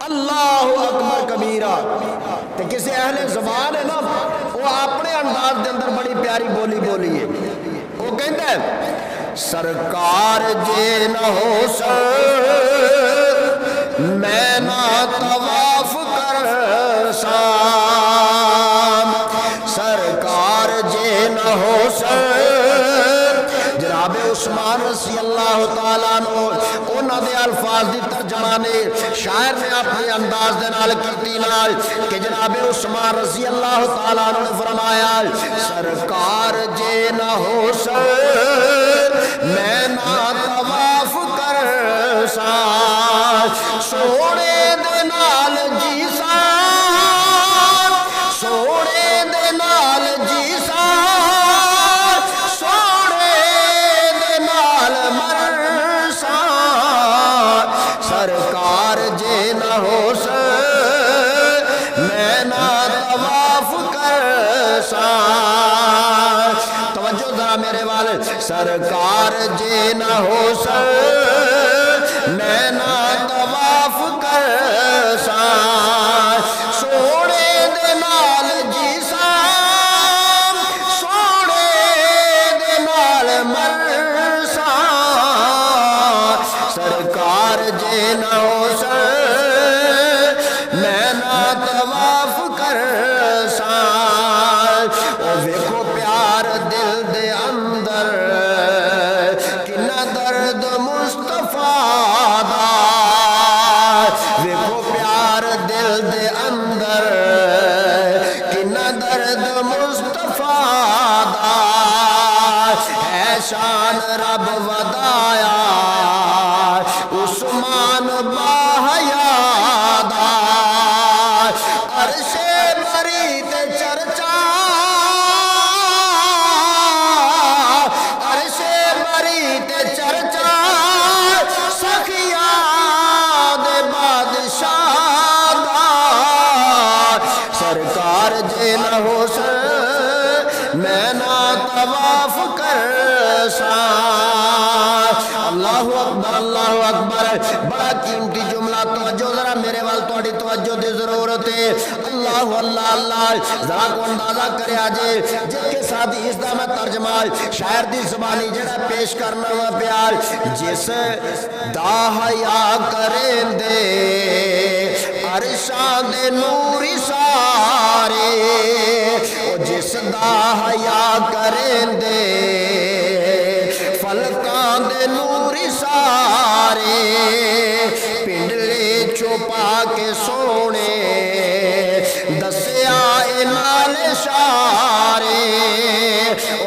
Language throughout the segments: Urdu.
اللہ اکبر کبیرہ۔ تے کسی اہل زبان ہے نا وہ اپنے انداز دے اندر بڑی پیاری بولی بولی ہے، وہ کہتا ہے سرکار جے نہ ہو سر میں نہ طواف کر سام، سرکار جے نہ ہو سر۔ جناب عثمان رضی اللہ تعالیٰ عنہ انہاں دے الفاظ دی ترجمانی شاعر نے اپنے انداز دے نال کیتی نال کہ جناب عثمان رضی اللہ تعالیٰ عنہ نے فرمایا سرکار جے نہ ہو سر میں نہ طواف کر سان، سونے دے نال جی سان، سونے دے نال جی سان، سونے دے نال مر سان، سرکار جے نہ ہو سر میں نہ طواف کر سان۔ توجہ ذرا میرے والے، سرکار جے نہ ہو سر میں نہ طواف کر سان، سونے دے نال جی سان، سونے دے نال مر سان، سرکار جے نہ ہو سر میں نہ طواف کر سان۔ او ویکھو پیار دل دے اندر کنا درد مصطفیٰ دا، ویکھو پیار دل دے اندر کنا درد مصطفیٰ دا، ہے شان رب ودایا عثمان باحیا دا، عرش بری تے چرچا، عرش بری تے چرچا سخیا دے بادشاہ دا، سرکار جے نہ ہو سر میں نہ طواف کر سان۔ اللہ اکبر اللہ اکبر، بڑا قیمتی جملہ، توجہ ذرا میرے وال تھوڑی توجہ دی ضرورت ہے۔ اللہ اللہ اللہ، ذرا کو اندازہ کرے آجے جن کے ساتھ اس دا میں ترجمہ شاعر دی زبانی جڑا پیش کرنا ہوا پیار، جس دا حیا کریں دے عرشاں دے نوری سارے، جس دا حیا کریں دے فلکاں دے نوری سارے، پنڈلے چھپا کے سونے دسیا اے نال شارے،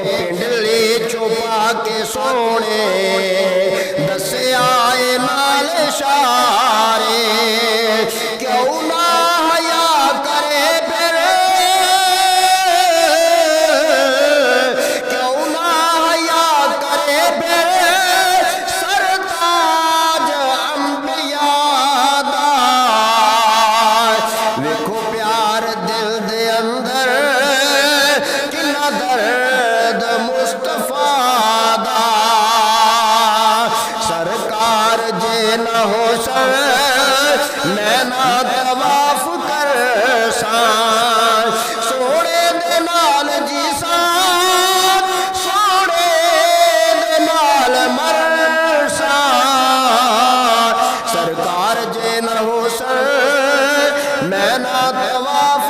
پنڈلے چھپا کے سونے دسیا اے نال شارے، کیوں نہ حیا کرے پھر، کیوں نہ حیا کرے پھر سرتاج انبیاء دا، ویکھو پیار دل دے اندر کنا درد مصطفیٰ دا، سرکار جے نہ ہو سر میں نہ طواف کر سان، سونے دے نال جی سان، سونے دے نال مر سان، سرکار جے نہ ہو سر میں نہ طواف